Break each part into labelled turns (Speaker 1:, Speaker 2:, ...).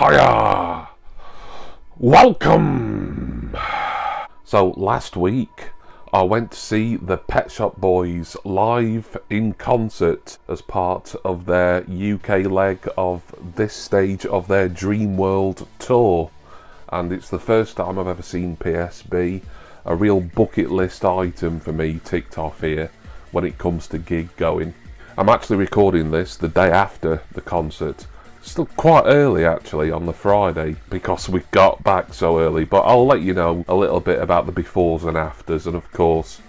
Speaker 1: Hiya! Welcome! So last week I went to see the Pet Shop Boys live in concert as part of their UK leg of this stage of their Dream World tour, and it's the first time I've ever seen PSB, a real bucket list item for me ticked off here when it comes to gig going. I'm actually recording this the day after the concert. Still quite early actually on the Friday because we got back so early, but I'll let you know a little bit about the befores and afters, and of course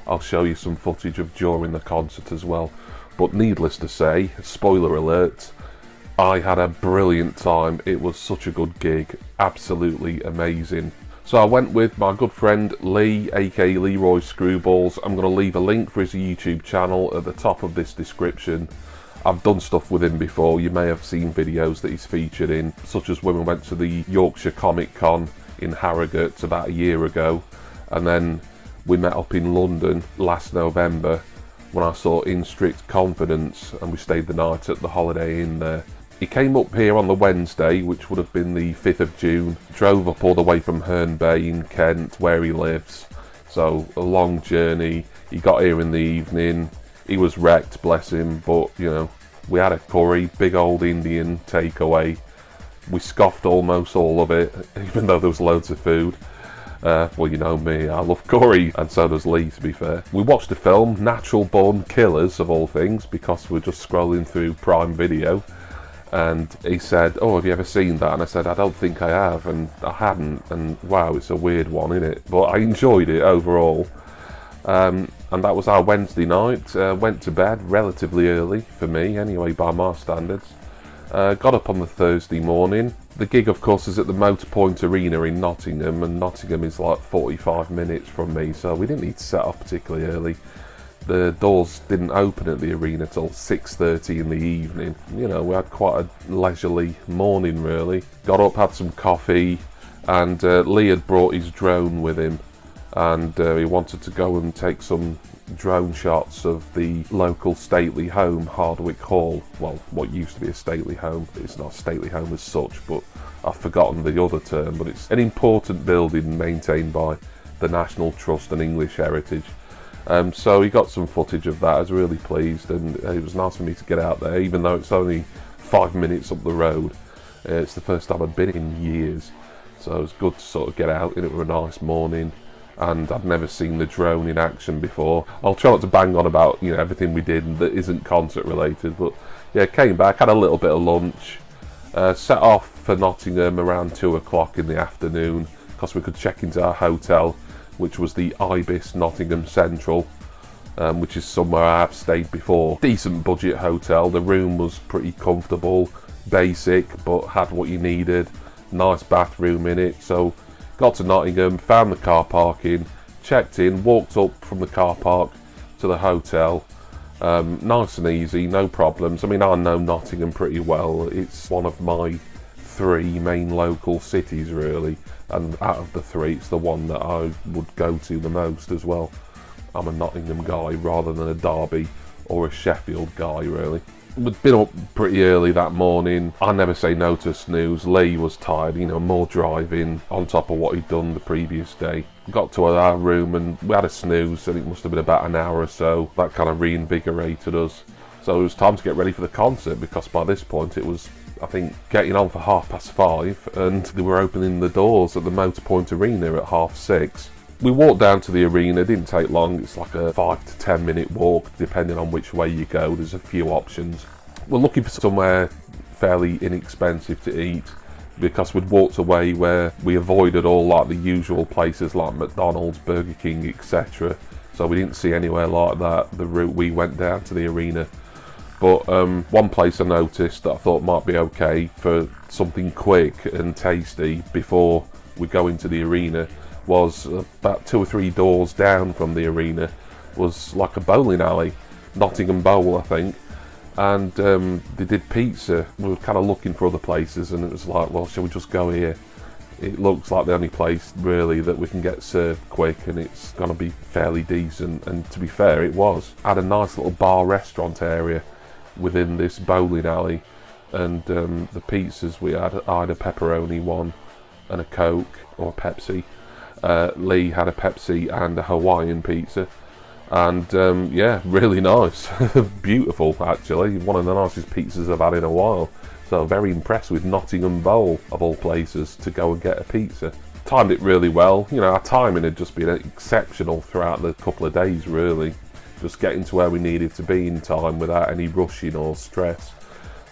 Speaker 1: I'll show you some footage of during the concert as well. But needless to say, spoiler alert, I had a brilliant time. It was such a good gig, absolutely amazing. So I went with my good friend Lee, aka Leroy Screwballs. I'm going to leave a link for his YouTube channel at the top of this description. I've done stuff with him before. You may have seen videos that he's featured in, such as when we went to the Yorkshire Comic Con in Harrogate about a year ago, and then we met up in London last November when I saw In Strict Confidence, and we stayed the night at the Holiday Inn there. He came up here on the Wednesday, which would have been the 5th of June, drove up all the way from Herne Bay in Kent, where he lives, so a long journey. He got here in the evening. He was wrecked, bless him, but you know, we had a curry, big old Indian takeaway. We scoffed almost all of it, even though there was loads of food. Well, you know me, I love curry, and so does Lee, to be fair. We watched a film, Natural Born Killers, of all things, because we're just scrolling through Prime Video. And he said, "Oh, have you ever seen that?" And I said, "I don't think I have," and I hadn't. And wow, it's a weird one, isn't it? But I enjoyed it overall. And that was our Wednesday night. Went to bed relatively early, for me anyway, by my standards. Got up on the Thursday morning. The gig, of course, is at the Motorpoint Arena in Nottingham, and Nottingham is like 45 minutes from me, so we didn't need to set off particularly early. The doors didn't open at the arena till 6:30 in the evening. You know, we had quite a leisurely morning, really. Got up, had some coffee, and Lee had brought his drone with him, and he wanted to go and take some drone shots of the local stately home, Hardwick Hall. Well, what used to be a stately home. It's not a stately home as such, but I've forgotten the other term, but it's an important building maintained by the National Trust and English Heritage. So he got some footage of that. I was really pleased, and it was nice for me to get out there, even though it's only 5 minutes up the road. It's the first time I'd been in years, so it was good to sort of get out, and it was a nice morning, and I'd never seen the drone in action before. I'll try not to bang on about, you know, everything we did that isn't concert related, but yeah, came back, had a little bit of lunch, set off for Nottingham around 2 o'clock in the afternoon, because we could check into our hotel, which was the Ibis Nottingham Central, which is somewhere I've stayed before. Decent budget hotel. The room was pretty comfortable, basic, but had what you needed. Nice bathroom in it. So got to Nottingham, found the car parking, checked in, walked up from the car park to the hotel. Nice and easy, no problems. I mean, I know Nottingham pretty well. It's one of my 3 main local cities, really, and out of the 3 it's the one that I would go to the most as well. I'm a Nottingham guy rather than a Derby or a Sheffield guy, really. We'd been up pretty early that morning. I never say no to a snooze. Lee was tired, you know, more driving on top of what he'd done the previous day. Got to our room and we had a snooze, and it must have been about an hour or so. That kind of reinvigorated us. So it was time to get ready for the concert, because by this point it was, I think, getting on for 5:30, and they were opening the doors at the Motorpoint Arena at 6:30. We walked down to the arena. It didn't take long. It's like a 5 to 10 minute walk, depending on which way you go. There's a few options. We're looking for somewhere fairly inexpensive to eat, because we'd walked away where we avoided all like the usual places like McDonald's, Burger King, etc. So we didn't see anywhere like that the route we went down to the arena. But one place I noticed that I thought might be okay for something quick and tasty before we go into the arena was about 2 or 3 doors down from the arena was like a bowling alley, Nottingham Bowl, I think, and they did pizza. We were kind of looking for other places, and it was like, well, shall we just go here? It looks like the only place really that we can get served quick, and it's going to be fairly decent, and to be fair, it was. Had a nice little bar restaurant area within this bowling alley, and the pizzas we had, I had a pepperoni one and a Coke or a Pepsi. Lee had a Pepsi and a Hawaiian pizza, and yeah, really nice. Beautiful, actually. One of the nicest pizzas I've had in a while. So very impressed with Nottingham Bowl, of all places, to go and get a pizza. Timed it really well. You know, our timing had just been exceptional throughout the couple of days, really. Just getting to where we needed to be in time without any rushing or stress.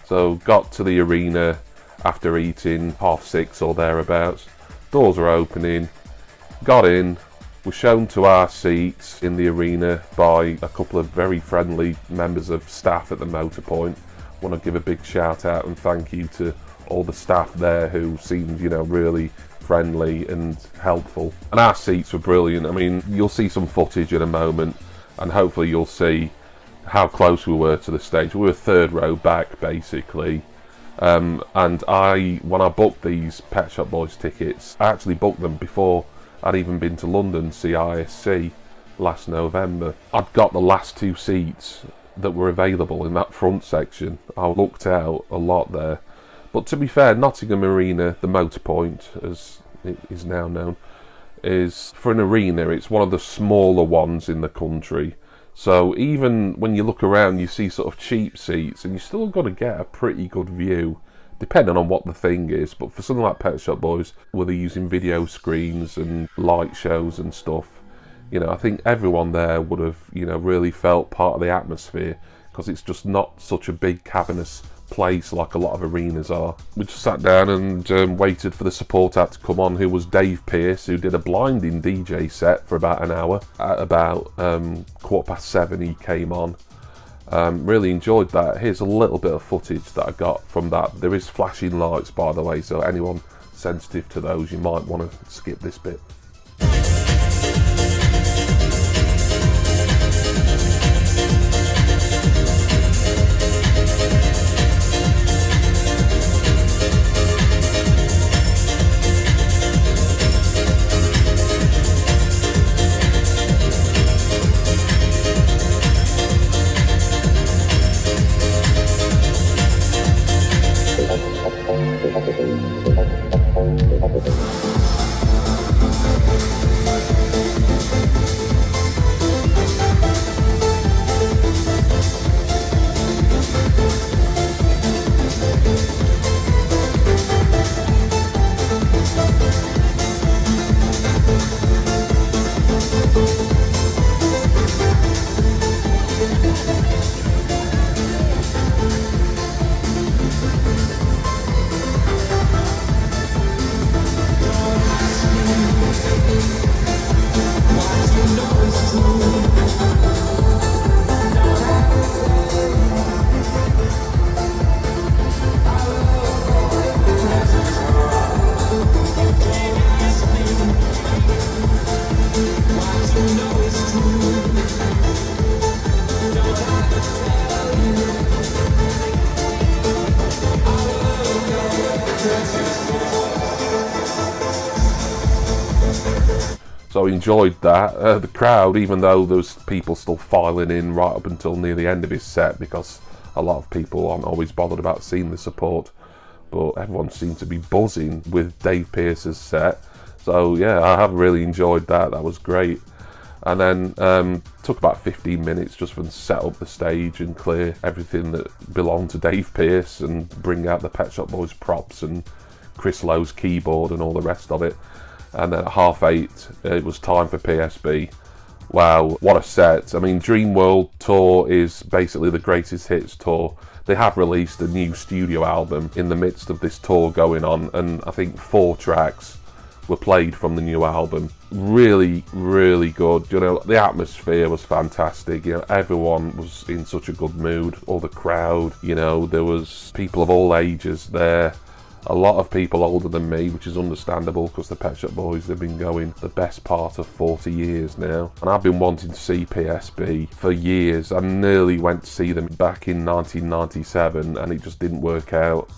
Speaker 1: So got to the arena after eating 6:30 or thereabouts. Doors are opening. Got in. Were shown to our seats in the arena by a couple of very friendly members of staff at the Motorpoint. Want to give a big shout out and thank you to all the staff there who seemed, you know, really friendly and helpful. And our seats were brilliant. I mean, you'll see some footage in a moment, and hopefully you'll see how close we were to the stage. We were third row back, basically. And when I booked these Pet Shop Boys tickets, I actually booked them before I'd even been to London to see ISC last November. I'd got the last 2 seats that were available in that front section. I looked out a lot there. But to be fair, Nottingham Arena, the Motorpoint, as it is now known, is, for an arena, it's one of the smaller ones in the country. So even when you look around, you see sort of cheap seats, and you still got to get a pretty good view, depending on what the thing is. But for something like Pet Shop Boys, where they're using video screens and light shows and stuff, you know, I think everyone there would have, you know, really felt part of the atmosphere, because it's just not such a big cavernous place like a lot of arenas are. We just sat down and waited for the support act to come on, who was Dave Pearce, who did a blinding DJ set for about an hour. At about 7:15 he came on. Really enjoyed that. Here's a little bit of footage that I got from that. There is flashing lights, by the way, so anyone sensitive to those, you might want to skip this bit. So enjoyed that. The crowd, even though there was people still filing in right up until near the end of his set, because a lot of people aren't always bothered about seeing the support, but everyone seemed to be buzzing with Dave Pearce's set. So yeah, I have really enjoyed that. That was great. And then took about 15 minutes just to set up the stage and clear everything that belonged to Dave Pearce and bring out the Pet Shop Boys props and Chris Lowe's keyboard and all the rest of it. And then at 8:30 it was time for PSB. Wow, what a set. I mean, Dream World Tour is basically the greatest hits tour. They have released a new studio album in the midst of this tour going on, and I think 4 tracks were played from the new album. Really, really good. You know, the atmosphere was fantastic. You know, everyone was in such a good mood. All the crowd, you know, there was people of all ages there. A lot of people older than me, which is understandable because the Pet Shop Boys, they've been going the best part of 40 years now. And I've been wanting to see PSB for years. I nearly went to see them back in 1997 and it just didn't work out.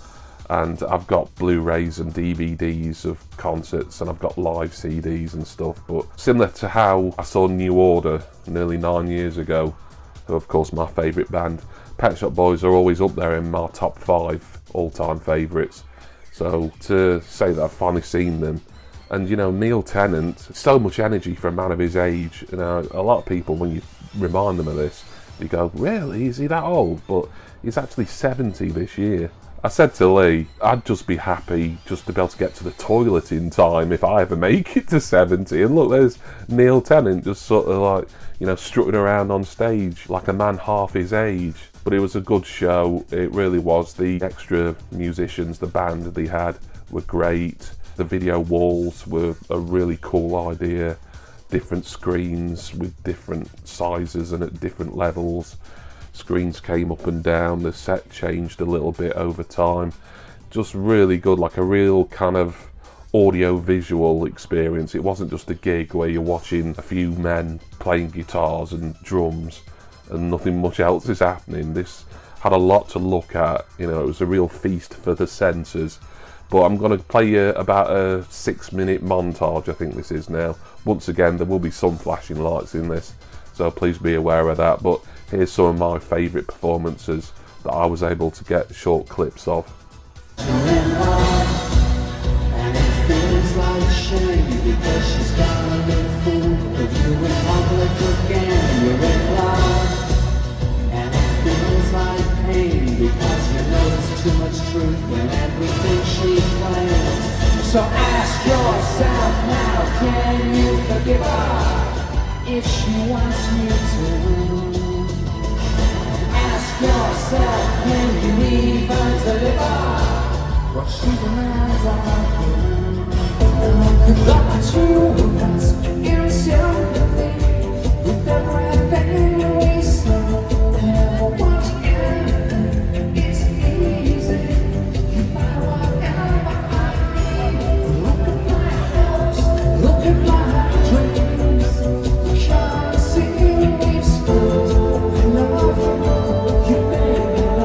Speaker 1: And I've got Blu-rays and DVDs of concerts, and I've got live CDs and stuff. But similar to how I saw New Order nearly 9 years ago, of course my favourite band. Pet Shop Boys are always up there in my top 5 all-time favourites. So to say that I've finally seen them, and you know, Neil Tennant, so much energy for a man of his age. You know, a lot of people, when you remind them of this, you go, really, is he that old? But he's actually 70 this year. I said to Lee, I'd just be happy just to be able to get to the toilet in time if I ever make it to 70. And look, there's Neil Tennant just sort of like, you know, strutting around on stage like a man half his age. But it was a good show, it really was. The extra musicians, the band they had were great. The video walls were a really cool idea. Different screens with different sizes and at different levels. Screens came up and down, the set changed a little bit over time. Just really good, like a real kind of audio-visual experience. It wasn't just a gig where you're watching a few men playing guitars and drums and nothing much else is happening. This had a lot to look at, you know, it was a real feast for the senses. But I'm going to play you about a 6-minute montage, I think this is now. Once again, there will be some flashing lights in this, so please be aware of that. But here's some of my favourite performances that I was able to get short clips of.
Speaker 2: So ask yourself now, can you forgive her if she wants you to? Ask yourself, can you even deliver what she demands of you? Got to us in sympathy with everything we say. Never want anything, it's easy. You buy whatever I need. Look at my hopes, look at my dreams. Try to see we've spoken. I love you, baby. I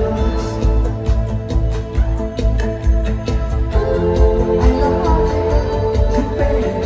Speaker 2: love you, baby.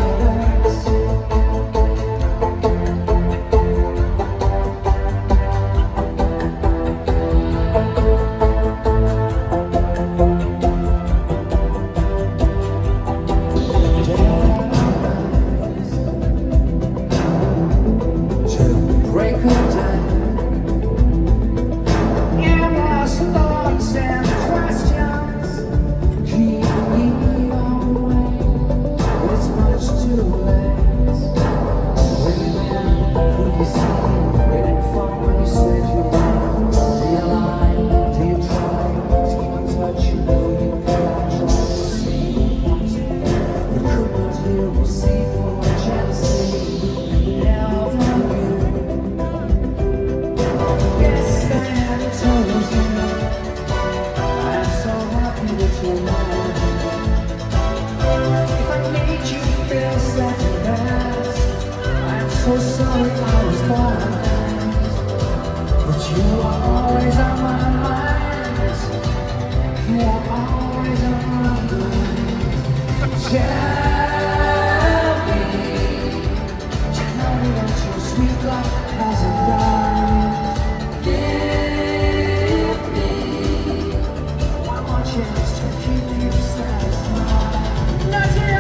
Speaker 2: So sorry I was born, but you are always on my mind. You are always on my mind. Tell me that your sweet love hasn't died. Give me one more chance to keep you satisfied. Nothing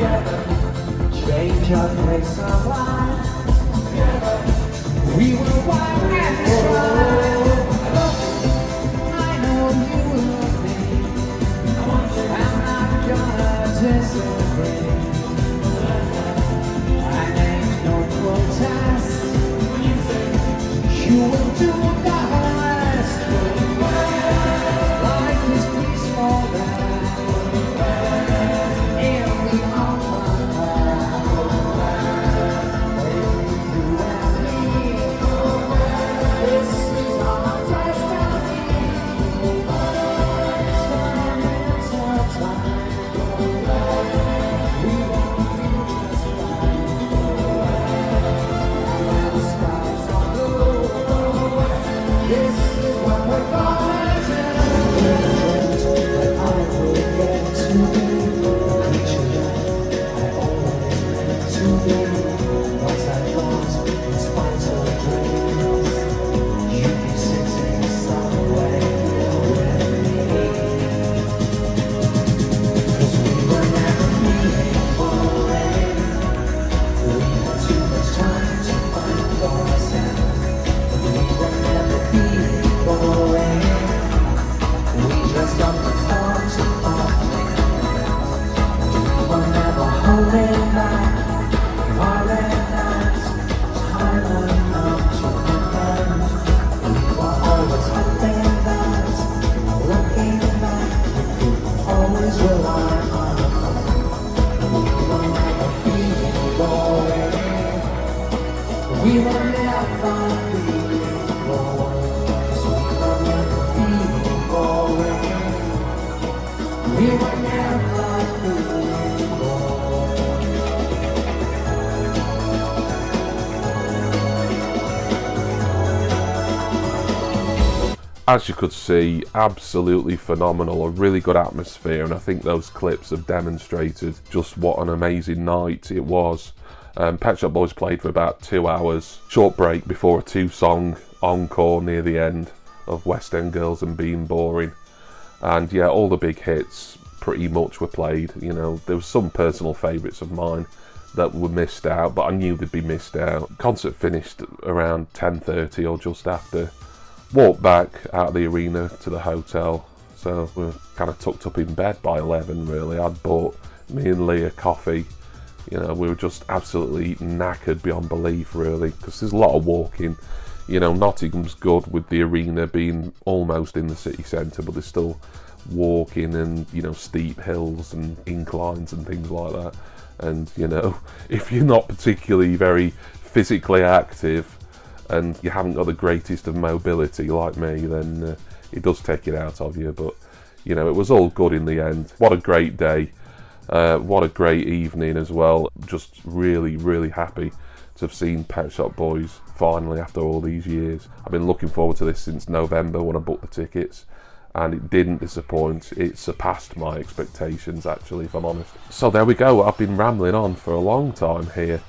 Speaker 2: Change our place of life. We will wild and try. I know you love me. I'm not gonna disagree. I make no protest. You will do the rest. Life is peaceful in the open you and me. This is our destiny. Experimental time. We won't be just fine. When the skies are blue, this is what we're gonna do. That I will get to be the creature that I always meant to be. What I thought in spite of dreams, you'd be sitting somewhere with me. 'Cause we were never meeting boring. We had too much time to find ourselves. We were never being boring. We just up the phone to off. We were never holding back. Holding back. Time enough to repent. We were always hoping that, looking back, we could always rely on a phone. We were never being boring. We were never being boring. So we were never being boring. We were never being boring.
Speaker 1: As you could see, absolutely phenomenal, a really good atmosphere, and I think those clips have demonstrated just what an amazing night it was. Pet Shop Boys played for about 2 hours, short break before a 2-song encore near the end of West End Girls and Being Boring. And yeah, all the big hits pretty much were played. You know, there was some personal favourites of mine that were missed out, but I knew they'd be missed out. Concert finished around 10:30 or just after. Walked back out of the arena to the hotel, so we were kind of tucked up in bed by 11 really. I'd bought me and Lee a coffee. You know, we were just absolutely knackered beyond belief really, because there's a lot of walking. You know, Nottingham's good with the arena being almost in the city centre, but there's still walking and, you know, steep hills and inclines and things like that. And, you know, if you're not particularly very physically active and you haven't got the greatest of mobility like me, then it does take it out of you. But, you know, it was all good in the end. What a great day. What a great evening as well. Just really, really happy to have seen Pet Shop Boys finally after all these years. I've been looking forward to this since November when I booked the tickets, and it didn't disappoint. It surpassed my expectations actually, if I'm honest. So there we go. I've been rambling on for a long time here.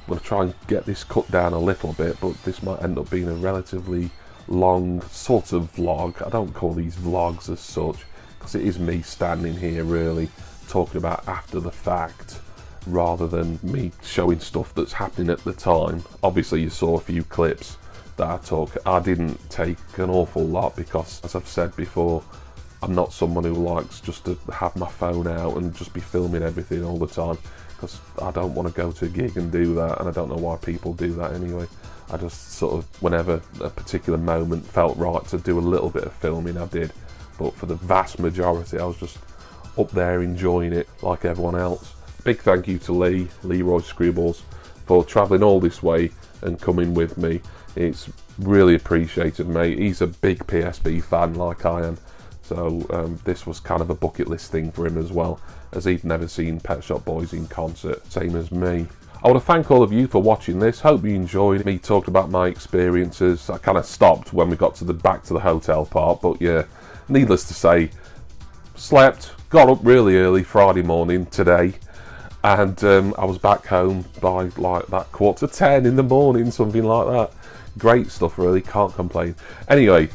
Speaker 1: I'm going to try and get this cut down a little bit, but this might end up being a relatively long sort of vlog. I don't call these vlogs as such, because it is me standing here really talking about after the fact rather than me showing stuff that's happening at the time. Obviously you saw a few clips that I took. I didn't take an awful lot because, as I've said before, I'm not someone who likes just to have my phone out and just be filming everything all the time, because I don't want to go to a gig and do that, and I don't know why people do that anyway. I just sort of, whenever a particular moment felt right to do a little bit of filming, I did. But for the vast majority, I was just up there enjoying it like everyone else. Big thank you to Leroy Scribbles, for travelling all this way and coming with me. It's really appreciated, mate. He's a big PSP fan like I am, so this was kind of a bucket list thing for him as well, as he'd never seen Pet Shop Boys in concert, same as me. I want to thank all of you for watching this. Hope you enjoyed me talking about my experiences. I kind of stopped when we got to the back to the hotel part, but yeah, needless to say, slept, got up really early Friday morning today, and I was back home by like that 10:15 in the morning, something like that. Great stuff really, can't complain. Anyway,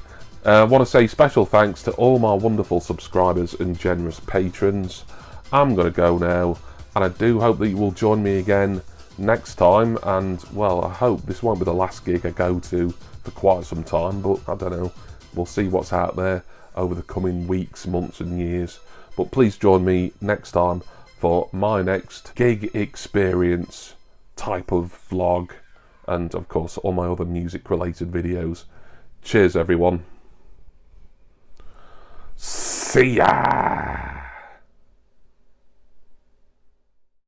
Speaker 1: I want to say special thanks to all my wonderful subscribers and generous patrons. I'm going to go now. and I do hope that you will join me again next time. And well, I hope this won't be the last gig I go to for quite some time, but I don't know, we'll see what's out there over the coming weeks, months and years. But please join me next time for my next gig experience type of vlog, and of course all my other music related videos. Cheers everyone. See ya!